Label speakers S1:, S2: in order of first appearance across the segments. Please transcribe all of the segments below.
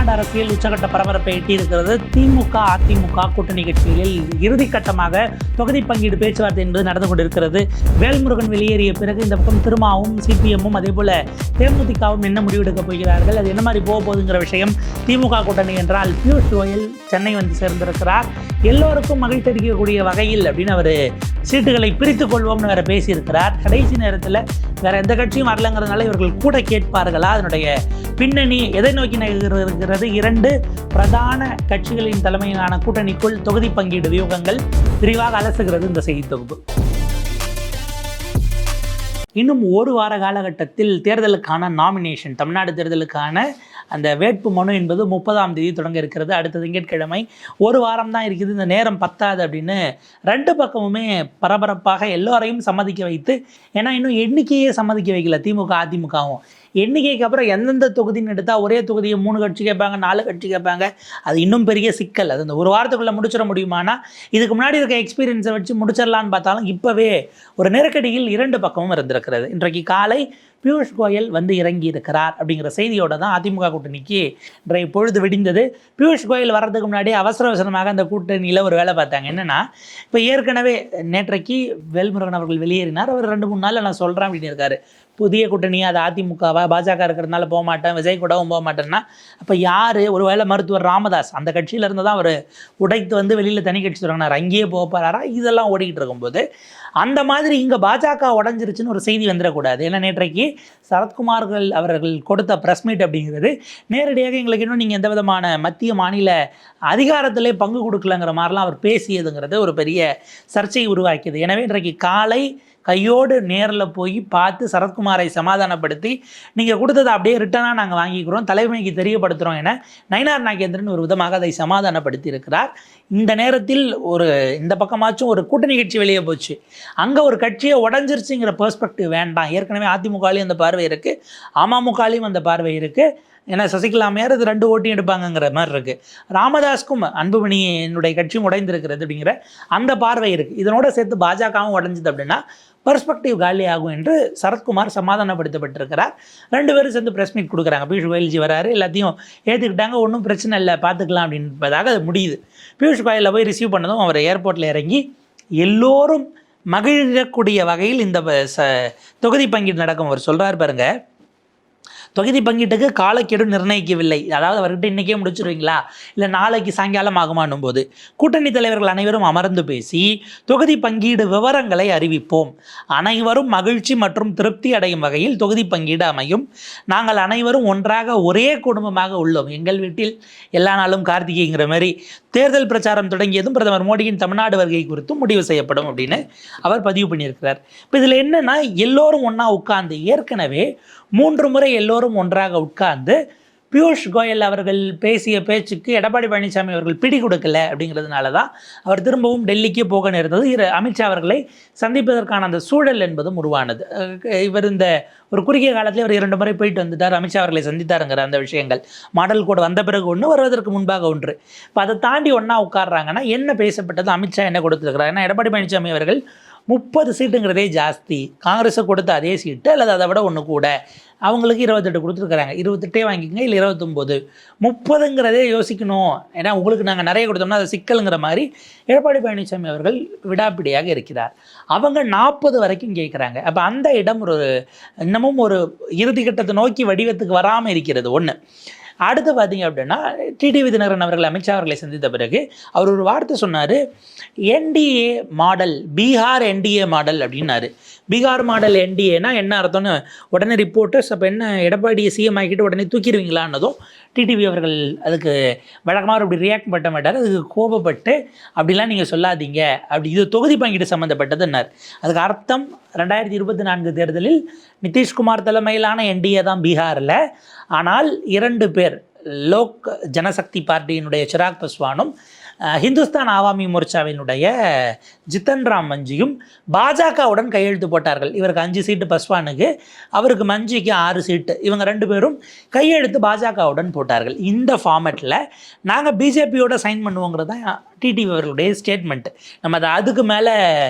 S1: தமிழ்நாடு அரசியல் உச்சகட்ட பரபரப்பை எட்டியிருக்கிறது. திமுக அதிமுக கூட்டணி கட்சிகளில் இறுதிக்கட்டமாக தொகுதி பங்கீடு பேச்சுவார்த்தை என்பது நடந்து கொண்டிருக்கிறது. வேல்முருகன் வெளியேறிய பிறகு இந்த பக்கம் திருமாவும் சிபிஎம்மும் அதே போல தேமுதிகவும் என்ன முடிவெடுக்கப் போகிறார்கள், அது என்ன மாதிரி போக போகுதுங்கிற விஷயம். திமுக கூட்டணி என்றால் பியூஷ் கோயல் சென்னை வந்து சேர்ந்திருக்கிறார். எல்லோருக்கும் மகிழ்ச்சி அளிக்கக்கூடிய வகையில் அப்படின்னு அவர் சீட்டுகளை பிரித்து கொள்வோம்னு வேற பேசியிருக்கிறார். கடைசி நேரத்தில் வேற எந்த கட்சியும் வரலங்கிறதுனால இவர்கள் கூட கேட்பார்களா, அதனுடைய பின்னணி எதை நோக்கி நகர்கிறது, இரண்டு பிரதான கட்சிகளின் தலைமையிலான கூட்டணிக்குள் தொகுதி பங்கீடு வியூகங்கள் விரிவாக அலசுகிறது இந்த செய்தி தொகுப்பு. இன்னும் ஒரு வார காலகட்டத்தில் தேர்தலுக்கான நாமினேஷன், தமிழ்நாடு தேர்தலுக்கான அந்த வேட்பு மனு என்பது 30ஆம் தேதி தொடங்க இருக்கிறது. அடுத்த திங்கட்கிழமை ஒரு வாரம் தான் இருக்குது. இந்த நேரம் பத்தாது அப்படின்னு ரெண்டு பக்கமுமே பரபரப்பாக எல்லோரையும் சம்மதிக்க வைத்து, ஏன்னா இன்னும் எண்ணிக்கையே சம்மதிக்க வைக்கல திமுக அதிமுகவும். எண்ணிக்கைக்கு அப்புறம் எந்தெந்த தொகுதின்னு எடுத்தால் ஒரே தொகுதியை 3 கட்சி கேட்பாங்க, 4 கட்சி கேட்பாங்க. அது இன்னும் பெரிய சிக்கல். அது இந்த ஒரு வாரத்துக்குள்ளே முடிச்சிட முடியுமானா, இதுக்கு முன்னாடி இருக்க எக்ஸ்பீரியன்ஸை வச்சு முடிச்சிடலான்னு பார்த்தாலும் இப்போவே ஒரு நெருக்கடியில் இரண்டு பக்கமும் இருந்திருக்கிறது. இன்றைக்கு காலை பியூஷ் கோயல் வந்து இறங்கி இருக்கிறார் அப்படிங்கிற செய்தியோடு தான் அதிமுக கூட்டணிக்கு இன்றைய பொழுது விடிந்தது. பியூஷ் கோயல் வர்றதுக்கு முன்னாடி அவசரமாக அந்த கூட்டணியில் ஒரு வேலை பார்த்தாங்க. என்னென்னா, இப்போ ஏற்கனவே நேற்றைக்கு வேல்முருகன் அவர்கள் வெளியேறினார். அவர் 2-3 நாளில் நான் சொல்கிறேன் அப்படின்னு இருக்காரு. புதிய கூட்டணியாக அது அதிமுகவா, பாஜக இருக்கிறதுனால போக மாட்டேன், விஜய் கூடவும் போக மாட்டேன்னா அப்போ யார்? ஒரு வேளை மருத்துவர் ராமதாஸ் அந்த கட்சியில் இருந்து தான் அவர் உடைத்து வந்து வெளியில் தனி கட்சி தொடங்கினார், அங்கேயே போக போகிறாரா? இதெல்லாம் ஓடிக்கிட்டு இருக்கும்போது அந்த மாதிரி இங்கே பாஜக உடஞ்சிருச்சுன்னு ஒரு செய்தி வந்துடக்கூடாது. ஏன்னா நேற்றைக்கு சரத்குமார்கள் அவர்கள் கொடுத்த ப்ரெஸ் மீட் அப்படிங்கிறது நேரடியாக எங்களுக்கு இன்னும் நீங்கள் எந்த விதமான மத்திய மாநில அதிகாரத்திலே பங்கு கொடுக்கலங்கிற மாதிரிலாம் அவர் பேசியதுங்கிறது ஒரு பெரிய சர்ச்சையை உருவாக்கியது. எனவே இன்றைக்கு காலை கையோடு நேரில் போய் பார்த்து சரத்குமாரை சமாதானப்படுத்தி, நீங்கள் கொடுத்ததை அப்படியே ரிட்டனாக நாங்கள் வாங்கிக்கிறோம், தலைமைக்கு தெரியப்படுத்துகிறோம் என நயினார் நாகேந்திரன் ஒரு விதமாக அதை சமாதானப்படுத்தி இருக்கிறார். இந்த நேரத்தில் இந்த பக்கமாச்சும் ஒரு கூட்டணி கட்சி வெளியே போச்சு, அங்கே ஒரு கட்சியை உடஞ்சிருச்சுங்கிற பெர்ஸ்பெக்டிவ் வேண்டாம். ஏற்கனவே அதிமுகலையும் அந்த பார்வை இருக்குது, அமமுகலையும் அந்த பார்வை இருக்குது. ஏன்னா சசிகலா அம்மையார் இது 2 ஓட்டியும் எடுப்பாங்கங்கிற மாதிரி இருக்குது. ராமதாஸ்க்கும் அன்புமணியினுடைய கட்சியும் உடைந்திருக்கிறது அப்படிங்கிற அந்த பார்வை இருக்குது. இதனோட சேர்த்து பாஜகவும் உடைஞ்சிது அப்படின்னா பெர்ஸ்பெக்டிவ் காலி ஆகும் என்று சரத்குமார் சமாதானப்படுத்தப்பட்டிருக்கிறார். 2 பேரும் சேர்ந்து ப்ரெஸ் மீட் கொடுக்குறாங்க. பியூஷ் கோயல்ஜி வராரு, எல்லாத்தையும் ஏற்றுக்கிட்டாங்க, ஒன்றும் பிரச்சனை இல்லை, பார்த்துக்கலாம் அப்படின்றதாக அது முடியுது. பியூஷ் கோயலில் போய் ரிசீவ் பண்ணதும் அவர் ஏர்போர்ட்டில் இறங்கி எல்லோரும் மகிழக்கூடிய வகையில் இந்த தொகுதி பங்கீடு நடக்கும். அவர் சொல்கிறார் பாருங்க, தொகுதி பங்கீட்டுக்கு காலக்கெடு நிர்ணயிக்கவில்லை. அதாவது அவர்கிட்ட இன்றைக்கே முடிச்சிருவீங்களா, இல்லை நாளைக்கு சாயங்காலம் ஆகுமானும் போது கூட்டணி தலைவர்கள் அனைவரும் அமர்ந்து பேசி தொகுதி பங்கீடு விவரங்களை அறிவிப்போம். அனைவரும் மகிழ்ச்சி மற்றும் திருப்தி அடையும் வகையில் தொகுதி பங்கீடு அமையும். நாங்கள் அனைவரும் ஒன்றாக ஒரே குடும்பமாக உள்ளோம். எங்கள் வீட்டில் எல்லா நாளும் கார்த்திகைங்கிற மாதிரி தேர்தல் பிரச்சாரம் தொடங்கியதும் பிரதமர் மோடியின் தமிழ்நாடு வருகை குறித்தும் முடிவு செய்யப்படும் அப்படின்னு அவர் பதிவு பண்ணியிருக்கிறார். இப்போ இதில் என்னென்னா, எல்லோரும் ஒன்றா உட்கார்ந்து, ஏற்கனவே 3 முறை எல்லோரும் ஒன்றாக உட்கார்ந்து பியூஷ் கோயல் அவர்கள் பேசிய பேச்சுக்கு எடப்பாடி பழனிசாமி அவர்கள் பிடி கொடுக்கல அப்படிங்கிறதுனால தான் அவர் திரும்பவும் டெல்லிக்கே போக நேர்ந்தது. அமித்ஷா அவர்களை சந்திப்பதற்கான அந்த சூழல் என்பதும் உருவானது. இவர் இந்த ஒரு குறுகிய காலத்தில் அவர் 2 முறை போயிட்டு வந்துட்டார், அமித்ஷா அவர்களை சந்தித்தாருங்கிற அந்த விஷயங்கள் மாடல் கோட் வந்த பிறகு ஒன்று, வருவதற்கு முன்பாக ஒன்று. இப்போ அதை தாண்டி ஒன்றா உட்கார்றாங்கன்னா என்ன பேசப்பட்டது, அமித்ஷா என்ன கொடுத்துருக்கிறார்? ஏன்னா எடப்பாடி பழனிசாமி அவர்கள் 30 சீட்டுங்கிறதே ஜாஸ்தி, காங்கிரஸை கொடுத்த அதே சீட்டு அல்லது அதை விட ஒன்று கூட, அவங்களுக்கு 28 கொடுத்துருக்குறாங்க. 28 வாங்கிக்கோங்க, இல்லை 29, 30ங்கிறதே யோசிக்கணும். ஏன்னா உங்களுக்கு நாங்கள் நிறைய கொடுத்தோம்னா அது சிக்கலுங்கிற மாதிரி எடப்பாடி பழனிசாமி அவர்கள் விடாப்பிடியாக இருக்கிறார். அவங்க 40 வரைக்கும் கேட்குறாங்க. அப்போ அந்த இடம் இன்னமும் ஒரு இறுதிக்கட்டத்தை நோக்கி வடிவத்துக்கு வராமல் இருக்கிறது ஒன்று. அடுத்து பார்த்தீங்க அப்படின்னா, டிடிவி தினகரன் அவர்கள் அமித்ஷா அவர்களை சந்தித்த பிறகு அவர் ஒரு வார்த்தை சொன்னார், NDA model, Bihar NDA model அப்படின்னாரு. பீகார் மாடல் என்டிஏனா என்ன அர்த்தம்னு உடனே ரிப்போர்ட்டர்ஸ், அப்போ என்ன எடப்பாடியை சிஎம் ஆகிட்டு உடனே தூக்கிடுவீங்களான்னதும் டிடிவி அவர்கள் அதுக்கு வழக்கமாக அப்படி ரியாக்ட் பண்ண மாட்டார். அதுக்கு கோபப்பட்டு அப்படிலாம் நீங்கள் சொல்லாதீங்க, அப்படி இது தொகுதி பங்கீடு சம்மந்தப்பட்டதுன்னார். அதுக்கு அர்த்தம் 2024 தேர்தலில் நிதிஷ்குமார் தலைமையிலான என்டிஏ தான் பீகாரில். ஆனால் 2 பேர், லோக் ஜனசக்தி பார்ட்டியினுடைய சிராக் பஸ்வானும் ஹிந்துஸ்தான் ஆவாமி மோர்ச்சாவினுடைய ஜித்தன் ராம் மஞ்சியும் பாஜகவுடன் கையெழுத்து போட்டார்கள். இவருக்கு 5 சீட்டு பஸ்வானுக்கு, அவருக்கு மஞ்சிக்கு 6 சீட்டு. இவங்க 2 பேரும் கையெழுத்து பாஜகவுடன் போட்டார்கள். இந்த ஃபார்மேட்டில் நாங்கள் பிஜேபியோட சைன் பண்ணுவோங்கிறது தான் டிடிவி அவர்களுடைய ஸ்டேட்மெண்ட். நம்ம அதை அதுக்கு மேலே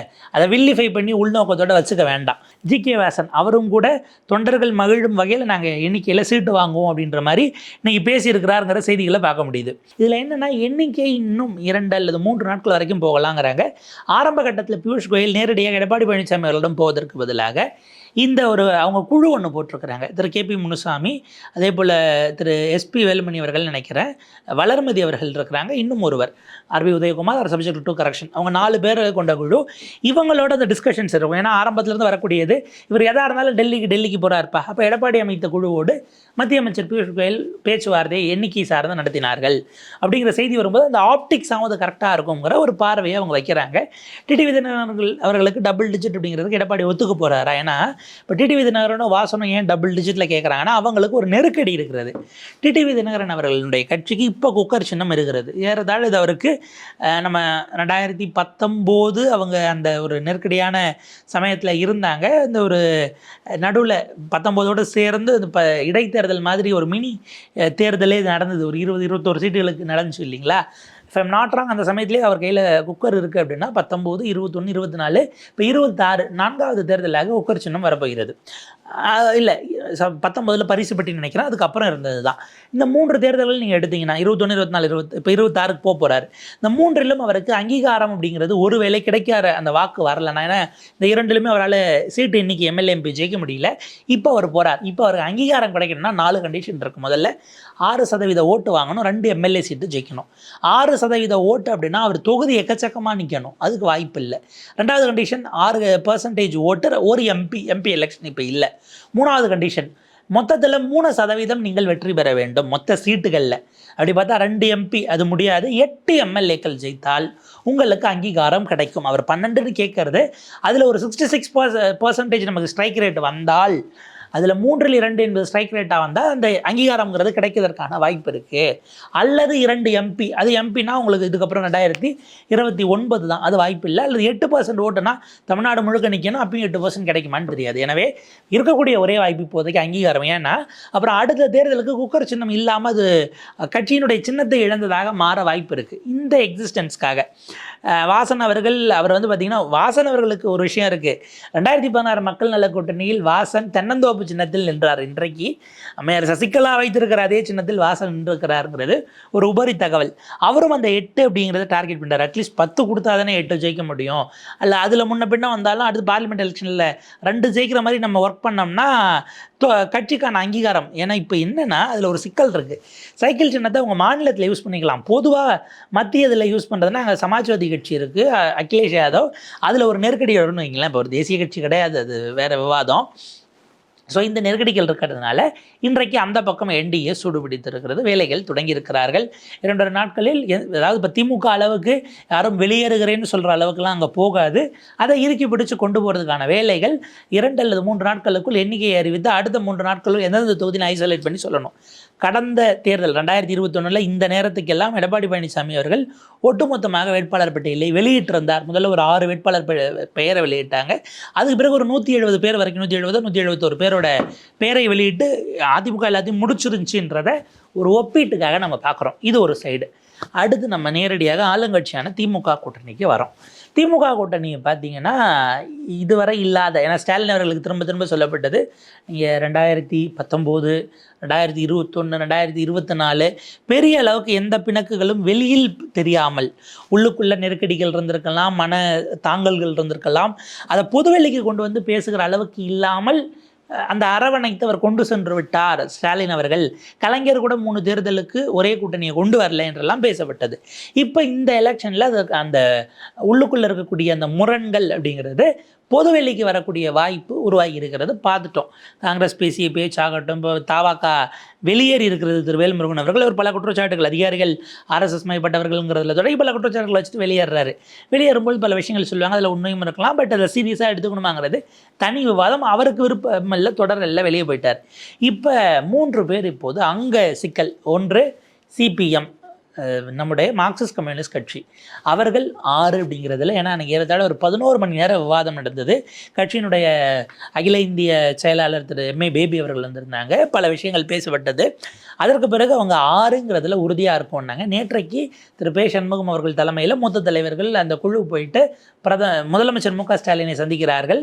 S1: அதை வில்லிஃபை பண்ணி உள்நோக்கத்தோடு வச்சுக்க வேண்டாம். ஜி.கே. வாசன் அவரும் கூட தொண்டர்கள் மகிழும் வகையில் நாங்கள் எண்ணிக்கையில் சீட்டு வாங்குவோம் அப்படின்ற மாதிரி இன்றைக்கி பேசியிருக்கிறாருங்கிற செய்திகளை பார்க்க முடியுது. இதில் என்னென்னா எண்ணிக்கை இன்னும் 2 அல்லது 3 நாட்கள் வரைக்கும் போகலாங்கிறாங்க. ஆரம்ப கட்டத்தில் பியூஷ் கோயல் நேரடியாக எடப்பாடி பழனிசாமி அவர்களிடம் போவதற்கு பதிலாக இந்த அவங்க குழு ஒன்று போட்டிருக்கிறாங்க. திரு கே.பி. முனுசாமி, அதே போல் திரு எஸ்பி வேலுமணி அவர்கள் நினைக்கிறேன், வளர்மதி அவர்கள் இருக்கிறாங்க, இன்னும் ஒருவர் RB Udhayakumar, subject to correction, அவங்க 4 பேர் கொண்ட குழு. இவங்களோட அந்த டிஸ்கஷன்ஸ் இருக்கும். ஏன்னா ஆரம்பத்திலேருந்து வரக்கூடியது இவர் எதாக இருந்தாலும் டெல்லிக்கு போகிறாருப்பா. அப்போ எடப்பாடி அமைத்த குழுவோடு மத்திய அமைச்சர் பியூஷ் கோயல் பேச்சுவார்த்தையை எண்ணிக்கை சார்ந்து நடத்தினார்கள் அப்படிங்கிற செய்தி வரும்போது அந்த ஆப்டிக்ஸ் ஆகுது கரெக்டாக இருக்குங்கிற ஒரு பார்வையை அவங்க வைக்கிறாங்க. டிடிவி தினகரன் அவர்களுக்கு டபுள் டிஜிட் அப்படிங்கிறதுக்கு எடப்பாடி ஒத்துக்க போகிறாரா? ஏன்னா இப்போ டிடிவி தினகரனும் வாசனும் ஏன் டபுள் டிஜிட்டில் கேட்குறாங்கன்னா அவங்களுக்கு ஒரு நெருக்கடி இருக்கிறது. டிடிவி தினகரன் அவர்களுடைய கட்சிக்கு இப்போ குக்கர் சின்னம் இருக்கிறது. ஏறதாழ இது அவருக்கு நம்ம 2019 அவங்க அந்த ஒரு நெருக்கடியான சமயத்தில் இருந்தாங்க. இந்த ஒரு நடுவில் 19ஓடு சேர்ந்து இப்போ இடைத்தேர்தல் மாதிரி ஒரு மினி தேர்தலே நடந்தது. ஒரு 20-21 சீட்டுகளுக்கு நடந்துச்சு இல்லைங்களா? இப்போ நாட் ராங் அந்த சமயத்திலே அவர் கையில் குக்கர் இருக்குது அப்படின்னா 19, 21, 24, இப்போ 26 4வது தேர்தலாக குக்கர் சின்னம் வரப்போகிறது. இல்லை 19 பரிசு பெட்டி நினைக்கிறேன், அதுக்கப்புறம் இருந்தது தான். இந்த 3 தேர்தல்கள் நீங்கள் எடுத்திங்கன்னா 21, 24, இப்போ 26க்கு போகிறாரு. இந்த 3லும் அவருக்கு அங்கீகாரம் அப்படிங்கிறது ஒருவேளை கிடைக்காத அந்த வாக்கு வரலைன்னா, ஏன்னா இந்த 2லுமே அவரால் சீட்டு எண்ணிக்கை எம்எல்ஏ எம்பி ஜெயிக்க முடியல. இப்போ அவர் போகிறார். இப்போ அவருக்கு அங்கீகாரம் கிடைக்கணும்னா 4 கண்டிஷன் இருக்குது. முதல்ல 6% ஓட்டு வாங்கணும், 2 எம்எல்ஏ சீட்டு ஜெயிக்கணும். 6% ஓட்டு அப்படின்னா அவர் தொகுதி எக்கச்சக்கமாக நிற்கணும், அதுக்கு வாய்ப்பு இல்லை. 2வது கண்டிஷன் 6% ஓட்டு, ஒரு எம்பி எலெக்ஷன் இப்போ இல்லை. 3வது கண்டிஷன் மொத்தத்தில் 3% நீங்கள் வெற்றி பெற வேண்டும் மொத்த சீட்டுகளில். அப்படி பார்த்தா 2 எம்பி அது முடியாது, 8 எம்எல்ஏக்கள் ஜெயித்தால் உங்களுக்கு அங்கீகாரம் கிடைக்கும். அவர் 12ன்னு கேட்கறது, அதில் ஒரு 66% நமக்கு ஸ்ட்ரைக் ரேட் வந்தால், அதில் 3ல் 2 என்பது ஸ்ட்ரைக் ரேட்டாக வந்தால் அந்த அங்கீகாரங்கிறது கிடைக்கிறதுக்கான வாய்ப்பு இருக்குது. அல்லது 2 எம்பி, அது எம்பினா உங்களுக்கு இதுக்கப்புறம் 2029 தான், அது வாய்ப்பு இல்லை. அல்லது 8% ஓட்டுனா தமிழ்நாடு முழுக்க நிற்கணும், அப்பயும் 8% கிடைக்குமான்னு தெரியாது. எனவே இருக்கக்கூடிய ஒரே வாய்ப்பு இப்போதைக்கு அங்கீகாரம். ஏன்னா அப்புறம் அடுத்த தேர்தலுக்கு குக்கர் சின்னம் இல்லாமல் அது கட்சியினுடைய சின்னத்தை இழந்ததாக மாற வாய்ப்பு இருக்குது. இந்த எக்ஸிஸ்டன்ஸ்க்காக வாசன் அவர்கள் அவர் பார்த்திங்கன்னா வாசன் அவர்களுக்கு ஒரு விஷயம் இருக்குது. 2016 மக்கள் நல கூட்டணியில் வாசன் தென்னந்தோப்பு சின்னத்தில் நின்றார். இன்றைக்கு அம்மையார் சசிகலா வைத்திருக்கிற அதே சின்னத்தில் வாசன் நின்றிருக்கிறாருங்கிறது ஒரு உபரி தகவல். அவரும் அந்த 8 அப்படிங்கிறத டார்கெட் பண்ணுறார். அட்லீஸ்ட் 10 கொடுத்தா தானே 8 ஜெயிக்க முடியும். அல்ல அதில் முன்ன பின்ன வந்தாலும் அடுத்து பார்லிமெண்ட் எலெக்ஷனில் 2 ஜெயிக்கிற மாதிரி நம்ம ஒர்க் பண்ணோம்னா கட்சிக்கான அங்கீகாரம். ஏன்னா இப்போ என்னென்னா அதில் ஒரு சிக்கல் இருக்குது. சைக்கிள் சின்னத்தை அவங்க மாநிலத்தில் யூஸ் பண்ணிக்கலாம், பொதுவாக மத்தியத்தில் யூஸ் பண்ணுறதுனா அங்கே சமாஜ்வாதி கட்சி இருக்குது, அகிலேஷ் யாதவ், அதில் ஒரு நெருக்கடி வரும்னு வைங்களேன். இப்போ ஒரு தேசிய கட்சி கிடையாது, அது வேறு விவாதம். ஸோ இந்த நெருக்கடிகள் இருக்கிறதுனால இன்றைக்கு அந்த பக்கம் என்டிஏ சூடுபிடித்திருக்கிறது, வேலைகள் தொடங்கியிருக்கிறார்கள். 2 நாட்களில் அதாவது இப்போ திமுக அளவுக்கு யாரும் வெளியேறுகிறேன்னு சொல்கிற அளவுக்குலாம் அங்கே போகாது. அதை இறுக்கி பிடிச்சு கொண்டு போகிறதுக்கான வேலைகள் 2 அல்லது 3 நாட்களுக்குள் எண்ணிக்கையை அறிவித்து அடுத்த 3 நாட்களுக்கு எந்தெந்த தொகுதியை ஐசோலேட் பண்ணி சொல்லணும். கடந்த தேர்தல் 2021 இந்த நேரத்துக்கெல்லாம் எடப்பாடி பழனிசாமி அவர்கள் ஒட்டுமொத்தமாக வேட்பாளர் பட்டியலை வெளியிட்டிருந்தார். முதல்ல ஒரு 6 வேட்பாளர் பெயரை வெளியிட்டாங்க. அதுக்கு பிறகு ஒரு 170 பேர் வரைக்கும் 171 பேரோட பெயரை வெளியிட்டு அதிமுக எல்லாத்தையும் முடிச்சிருந்துச்சுன்றத ஒரு ஒப்பீட்டுக்காக நம்ம பார்க்குறோம். இது ஒரு சைடு. அடுத்து நம்ம நேரடியாக ஆளுங்கட்சியான திமுக கூட்டணிக்கு வரோம். திமுக கூட்டணியை பார்த்தீங்கன்னா இதுவரை இல்லாத, ஏன்னா ஸ்டாலின் அவர்களுக்கு திரும்ப திரும்ப சொல்லப்பட்டது, நீங்கள் 2019, 2021, 2024 பெரிய அளவுக்கு எந்த பிணக்குகளும் வெளியில் தெரியாமல், உள்ளுக்குள்ள நெருக்கடிகள் இருந்திருக்கலாம், மன தாங்கல்கள் இருந்திருக்கலாம், அதை பொதுவெளிக்கு கொண்டு வந்து பேசுகிற அளவுக்கு இல்லாமல் அந்த அரவணைத்து அவர் கொண்டு சென்று விட்டார் ஸ்டாலின் அவர்கள். கலைஞர் கூட 3 தேர்தலுக்கு ஒரே கூட்டணியை கொண்டு வரல என்றெல்லாம் பேசப்பட்டது. இப்போ இந்த எலெக்ஷனில் அதற்கு அந்த உள்ளுக்குள்ளே இருக்கக்கூடிய அந்த முரண்கள் அப்படிங்கிறது பொதுவெளிக்கு வரக்கூடிய வாய்ப்பு உருவாகி இருக்கிறது பார்த்துட்டோம். காங்கிரஸ் பேசிய பேச்சாகட்டும், இப்போ தாவாக்கா வெளியேறி இருக்கிறது திரு வேல்முருகன் அவர்கள், அவர் பல குற்றச்சாட்டுகள், அதிகாரிகள் RSS மயப்பட்டவர்கள்ங்கிறதுல தொடங்கி பல குற்றச்சாட்டுகள் வச்சுட்டு வெளியேறாரு. வெளியேறும்போது பல விஷயங்கள் சொல்லுவாங்க, அதில் உண்மையும் இருக்கலாம், பட் அதை சீரியஸாக எடுத்துக்கணுமாங்கிறது தனி விவாதம். அவருக்கு விருப்பம் இல்லை, தொடரில் வெளியே போயிட்டார். இப்போ 3 பேர் இப்போது அங்கே சிக்கல். ஒன்று CPM, நம்முடைய மார்க்சிஸ்ட் கம்யூனிஸ்ட் கட்சி அவர்கள் 6 அப்படிங்கிறதுல, ஏன்னா எனக்கு ஏறத்தாழ ஒரு 11 மணி நேரம் விவாதம் நடந்தது. கட்சியினுடைய அகில இந்திய செயலாளர் திரு எம்ஏ பேபி அவர்கள் வந்திருந்தாங்க. பல விஷயங்கள் பேசப்பட்டது. அதற்கு பிறகு அவங்க 6ங்கிறதுல உறுதியாக இருக்கும்னாங்க. நேற்றைக்கு திரு பே சண்முகம் அவர்கள் தலைமையில் மூத்த தலைவர்கள் அந்த குழு போயிட்டு முதலமைச்சர் மு க ஸ்டாலினை சந்திக்கிறார்கள்.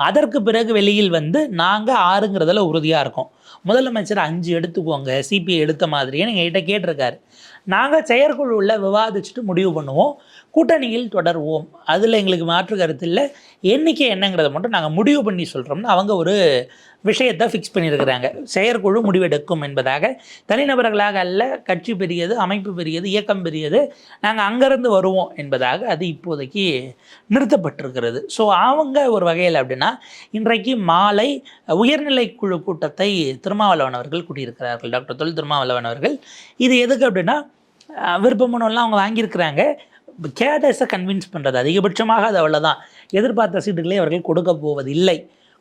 S1: அதற்கு பிறகு வெளியில் வந்து நாங்கள் 6ங்கிறதுல உறுதியாக இருக்கோம், முதலமைச்சர் 5 எடுத்துக்கோங்க சிபிஐ எடுத்த மாதிரியே நீங்கள் கிட்ட கேட்டிருக்காரு. நாங்கள் செயற்குழுவில் விவாதிச்சுட்டு முடிவு பண்ணுவோம், கூட்டணியில் தொடருவோம், அதில் எங்களுக்கு மாற்று கருத்து இல்லை, எண்ணிக்கை என்னங்கிறத மட்டும் நாங்கள் முடிவு பண்ணி சொல்கிறோம்னு அவங்க ஒரு விஷயத்தை ஃபிக்ஸ் பண்ணியிருக்கிறாங்க. செயற்குழு முடிவெடுக்கும் என்பதாக. தனிநபர்களாக அல்ல, கட்சி பெரியது, அமைப்பு பெரியது, இயக்கம் பெரியது, நாங்கள் அங்கேருந்து வருவோம் என்பதாக அது இப்போதைக்கு நிறுத்தப்பட்டிருக்கிறது. ஸோ அவங்க ஒரு வகையில் அப்படின்னா இன்றைக்கு மாலை உயர்நிலை குழு கூட்டத்தை திருமாவளவன் அவர்கள் கூட்டியிருக்கிறார்கள், டாக்டர் தொல் திருமாவளவன் அவர்கள். இது எதுக்கு அப்படின்னா விருப்ப மனுவெல்லாம் அவங்க வாங்கியிருக்கிறாங்க. கேடஸை கன்வின்ஸ் பண்ணுறது, அதிகபட்சமாக அது அவ்வளோதான், எதிர்பார்த்த சீட்டுகளே அவர்கள் கொடுக்க போவது இல்லை.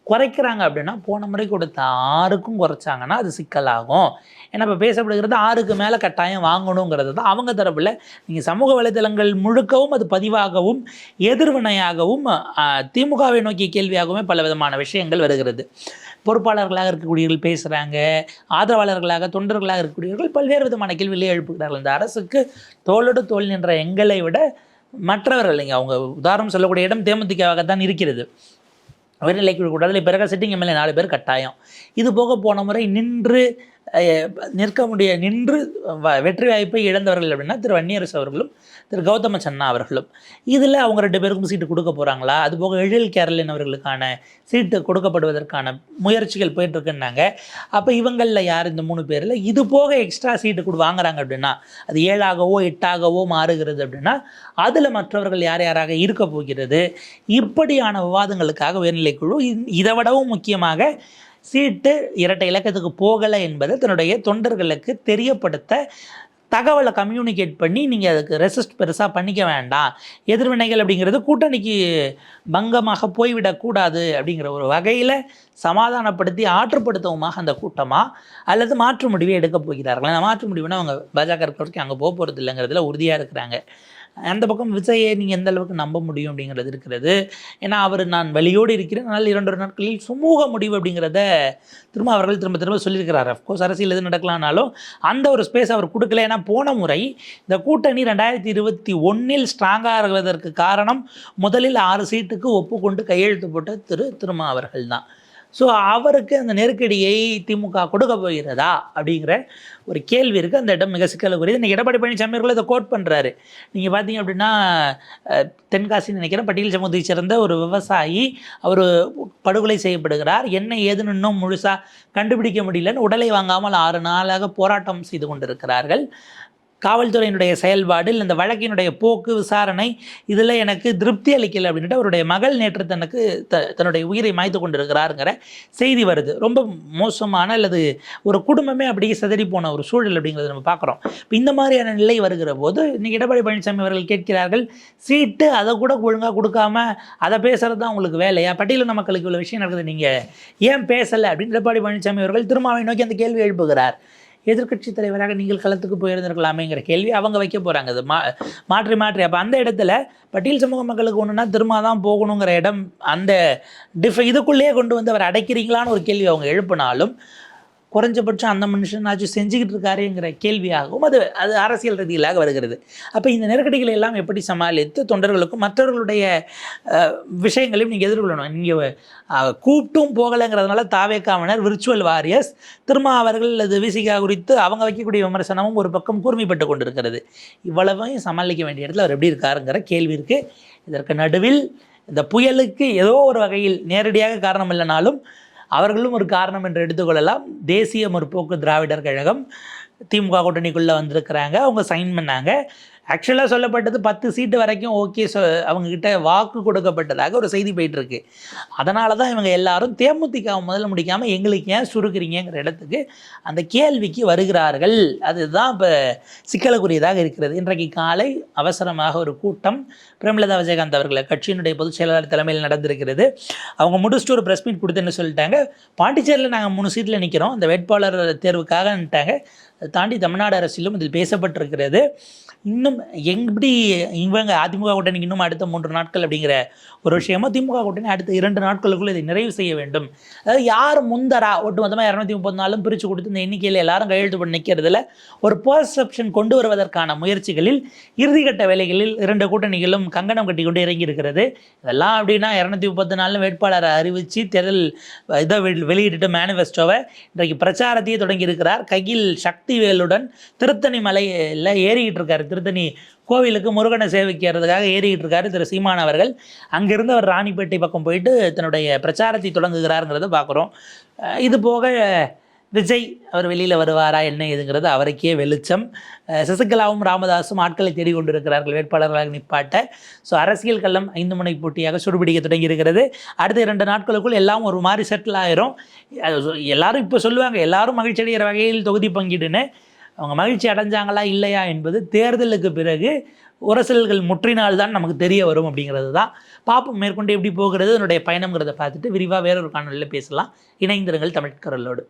S1: குறைக்கிறாங்க அப்படின்னா போன முறை கொடுத்த 6க்கும் குறைச்சாங்கன்னா அது சிக்கலாகும். ஏன்னா இப்போ பேசப்படுகிறது 6க்கு மேலே கட்டாயம் வாங்கணுங்கிறது தான் அவங்க தரப்பில். நீங்கள் சமூக வலைதளங்கள் முழுக்கவும் அது பதிவாகவும் எதிர்வினையாகவும் திமுகவை நோக்கிய கேள்வியாகவுமே பல விதமான விஷயங்கள் வருகிறது. பொறுப்பாளர்களாக இருக்கக்கூடியவர்கள் பேசுகிறாங்க, ஆதரவாளர்களாக தொண்டர்களாக இருக்கக்கூடியவர்கள் பல்வேறு விதமான கேள்விகளை எழுப்புகிறார்கள். இந்த அரசுக்கு தோளோடு தோல் நின்ற எங்களை விட மற்றவர்கள், நீங்கள் அவங்க உதாரணம் சொல்லக்கூடிய இடம் தேமுதிகவாகத்தான் இருக்கிறது. உயர்நிலைக்குழு கூட்டத்தில் பிறகு சிட்டிங் எம்எல்ஏ 4 பேர் கட்டாயம். இது போக போன முறை நின்று வெற்றி வாய்ப்பை இழந்தவர்கள் அப்படின்னா திரு வன்னியரசு அவர்களும் திரு கௌதம சன்னா அவர்களும். இதில் அவங்க 2 பேருக்கும் சீட்டு கொடுக்க போகிறாங்களா, அதுபோக எழில் கேரளின் அவர்களுக்கான சீட்டு கொடுக்கப்படுவதற்கான முயற்சிகள் போயிட்டுருக்குன்னாங்க. அப்போ இவங்களில் யார் இந்த 3 பேரில் இது போக எக்ஸ்ட்ரா சீட்டு வாங்குறாங்க அப்படின்னா அது 7ஆகவோ 8ஆகவோ மாறுகிறது அப்படின்னா அதில் மற்றவர்கள் யார் யாராக இருக்க போகிறது. இப்படியான விவாதங்களுக்காக உயர்நிலைக்குழு இதை விடவும் முக்கியமாக சீட்டு இரட்டை இலக்கத்துக்கு போகலை என்பதை தன்னுடைய தொண்டர்களுக்கு தெரியப்படுத்த தகவலை கம்யூனிகேட் பண்ணி நீங்கள் அதுக்கு ரெசிஸ்ட் பெருசாக பண்ணிக்க வேண்டாம், எதிர்வினைகள் அப்படிங்கிறது கூட்டணிக்கு பங்கமாக போய்விடக்கூடாது அப்படிங்கிற ஒரு வகையில் சமாதானப்படுத்தி ஆற்றுப்படுத்தவுமாக அந்த கூட்டமாக அல்லது மாற்று முடிவை எடுக்கப் போகிறார்கள். அந்த மாற்று முடிவுனா அவங்க பாஜக இருக்கிறவருக்கு அங்கே போக போகிறது இல்லைங்கிறதுல உறுதியாக இருக்கிறாங்க. அந்த பக்கம் விஜயை நீங்கள் எந்த அளவுக்கு நம்ப முடியும் அப்படிங்கிறது இருக்கிறது. ஏன்னா நான் வழியோடு இருக்கிறேன், அதனால் 2 நாட்களில் சுமூக முடிவு அப்படிங்கிறத அவர்கள் திரும்ப சொல்லியிருக்கிறார். அஃப்கோர்ஸ் அரசியல் எது நடக்கலான்னாலும் அந்த ஒரு ஸ்பேஸ் அவர் கொடுக்கல. ஏன்னா போன முறை இந்த கூட்டணி 2021 ஸ்ட்ராங்காக இருக்கிறதற்கு காரணம் முதலில் 6 சீட்டுக்கு ஒப்புக்கொண்டு கையெழுத்து போட்ட திருமா அவர்கள் தான். ஸோ அவருக்கு அந்த நெருக்கடியை திமுக கொடுக்க போகிறதா அப்படிங்கிற ஒரு கேள்வி இருக்குது. அந்த இடம் மிக சிக்கலுக்குரியது. இன்றைக்கி எடப்பாடி பழனிசாமி அவர்கள் இதை கோட் பண்ணுறாரு. நீங்கள் பார்த்தீங்க அப்படின்னா தென்காசின்னு நினைக்கிறேன், பட்டியல் சமூகத்தை சேர்ந்த ஒரு விவசாயி அவர் படுகொலை செய்யப்படுகிறார். என்ன ஏதுன்னு இன்னும் முழுசாக கண்டுபிடிக்க முடியலன்னு உடலை வாங்காமல் 6 நாளாக போராட்டம் செய்து கொண்டிருக்கிறார்கள். காவல்துறையினுடைய செயல்பாடு, இந்த வழக்கினுடைய போக்கு, விசாரணை இதில் எனக்கு திருப்தி அளிக்கலை அப்படின்ட்டு அவருடைய மகள் நேற்று தன்னுடைய உயிரை மாய்த்து கொண்டிருக்கிறாருங்கிற செய்தி வருது. ரொம்ப மோசமான அல்லது ஒரு குடும்பமே அப்படியே சிதறி போன ஒரு சூழல் அப்படிங்கிறத நம்ம பார்க்குறோம். இப்போ இந்த மாதிரியான நிலை வருகிற போது இன்றைக்கி எடப்பாடி பழனிசாமி அவர்கள் கேட்கிறார்கள், சீட்டு அதை கூட ஒழுங்காக கொடுக்காம அதை பேசுகிறது தான் உங்களுக்கு வேலையா, பட்டியலின மக்களுக்கு இவ்வளோ விஷயம் நடக்குது, நீங்கள் ஏன் பேசலை அப்படின்னு எடப்பாடி பழனிசாமி அவர்கள் திருமாவை நோக்கி அந்த கேள்வி எழுப்புகிறார். எதிர்க்கட்சி தலைவராக நீங்கள் களத்துக்கு போயிருந்திருக்கலாமேங்கிற கேள்வி அவங்க வைக்க போகிறாங்க. அது மாற்றி அப்போ அந்த இடத்துல பட்டியல் சமூக மக்களுக்கு ஒன்றுனா திரும்ப தான் போகணுங்கிற இடம் அந்த இதுக்குள்ளேயே கொண்டு வந்து அவர் அடைக்கிறீங்களான்னு ஒரு கேள்வி அவங்க எழுப்பினாலும் குறைஞ்சபட்சம் அந்த மனுஷனாச்சும் செஞ்சுக்கிட்டு இருக்காருங்கிற கேள்வியாகவும் அது அரசியல் ரீதியிலாக வருகிறது. அப்போ இந்த நெருக்கடிகளை எல்லாம் எப்படி சமாளித்து தொண்டர்களுக்கும் மற்றவர்களுடைய விஷயங்களையும் நீங்கள் எதிர்கொள்ளணும். நீங்கள் கூப்பிட்டும் போகலைங்கிறதுனால தாவேக்காவினர் விர்ச்சுவல் வாரியர்ஸ் அவர்கள் அது விசிகா குறித்து அவங்க வைக்கக்கூடிய விமர்சனமும் ஒரு பக்கம் கூர்மைப்பட்டு கொண்டிருக்கிறது. இவ்வளவையும் சமாளிக்க வேண்டிய இடத்துல அவர் எப்படி இருக்காருங்கிற கேள்வி இருக்குது. இதற்கு நடுவில் இந்த புயலுக்கு ஏதோ ஒரு வகையில் நேரடியாக காரணம் இல்லைனாலும் அவர்களும் ஒரு காரணம் என்று எடுத்துக்கொள்ளலாம். தேசிய முற்போக்கு திராவிடர் கழகம் திமுக கூட்டணிக்குள்ளே வந்திருக்கிறாங்க. அவங்க சைன் பண்ணாங்க. ஆக்சுவலாக சொல்லப்பட்டது 10 சீட்டு வரைக்கும் ஓகே அவங்கக்கிட்ட வாக்கு கொடுக்கப்பட்டதாக ஒரு செய்தி போயிட்டுருக்கு. அதனால தான் இவங்க எல்லாரும் தேமுதிக முதல்ல முடிக்காமல் எங்களுக்கு ஏன் சுருக்குறீங்கிற இடத்துக்கு அந்த கேள்விக்கு வருகிறார்கள். அதுதான் இப்போ சிக்கலுக்குரியதாக இருக்கிறது. இன்றைக்கு காலை அவசரமாக ஒரு கூட்டம் பிரேமலதா விஜயகாந்த் அவர்கள் கட்சியினுடைய பொதுச் செயலாளர் தலைமையில் நடந்திருக்கிறது. அவங்க முடிச்சுட்டு ஒரு ப்ரெஸ் மீட் கொடுத்துன்னு சொல்லிட்டாங்க, பாண்டிச்சேரியில் நாங்கள் 3 சீட்டில் நிற்கிறோம், அந்த வேட்பாளர் தேர்வுக்காகன்ட்டாங்க. அதை தாண்டி தமிழ்நாடு அரசியலும் இதில் பேசப்பட்டிருக்கிறது. இன்னும் எப்படி இவங்க அதிமுக கூட்டணிக்கு இன்னும் அடுத்த 3 நாட்கள் அப்படிங்கிற ஒரு விஷயமா, திமுக கூட்டணி அடுத்த 2 நாட்களுக்குள் இதை நிறைவு செய்ய வேண்டும். அதாவது யார் முந்தரா ஒட்டுமொத்தமாக 234 பிரித்து கொடுத்து இந்த எண்ணிக்கையில் எல்லாரும் கையெழுத்து பண்ணி நிற்கிறதுல ஒரு பர்செப்ஷன் கொண்டு வருவதற்கான முயற்சிகளில் இறுதிக்கட்ட வேலைகளில் 2 கூட்டணிகளும் கங்கணம் கட்டி கொண்டு இறங்கி இருக்கிறது. இதெல்லாம் அப்படின்னா 234 வேட்பாளரை அறிவித்து தேர்தல் இதை வெளியிட்டு மேனிஃபெஸ்டோவை இன்றைக்கு பிரச்சாரத்தையே தொடங்கி இருக்கிறார். கையில் சக்தி வேலுடன் திருத்தணி மலையில் ஏறிக்கிட்டு இருக்காரு. திருத்தணி கோவிலுக்கு முருகனை சேவிக்கிறதுக்காக ஏறிக்கிட்டு இருக்காரு திரு சீமான் அவர்கள். அங்கிருந்து அவர் ராணிப்பேட்டை பக்கம் போயிட்டு தன்னுடைய பிரச்சாரத்தை தொடங்குகிறாருங்கிறத பார்க்குறோம். இது போக விஜய் அவர் வெளியில் வருவாரா என்ன ஏதுங்கிறது அவருக்கே வெளிச்சம். சசிகலாவும் ராமதாஸும் ஆட்களை தேடிக்கொண்டிருக்கிறார்கள் வேட்பாளர்களாக நிப்பாட்ட. ஸோ அரசியல் களம் 5 முனை போட்டியாக சுடுபிடிக்க தொடங்கி இருக்கிறது. அடுத்த 2 நாட்களுக்குள் எல்லாம் ஒரு மாதிரி செட்டில் ஆயிரும். எல்லாரும் இப்போ சொல்லுவாங்க எல்லாரும் மகிழ்ச்சி அடைகிற வகையில் தொகுதி பங்கீடுன்னு. அவங்க மகிழ்ச்சி அடைஞ்சாங்களா இல்லையா என்பது தேர்தலுக்கு பிறகு உரசல்கள் முற்றினால்தான் நமக்கு தெரிய வரும் அப்படிங்கிறது தான். பார்ப்போம் மேற்கொண்டு எப்படி போகிறது என்னுடைய பயணங்கிறத பார்த்துட்டு விரிவாக வேறொரு காணொலியில் பேசலாம். இணைந்திருங்கள் தமிழ் குரலோடு.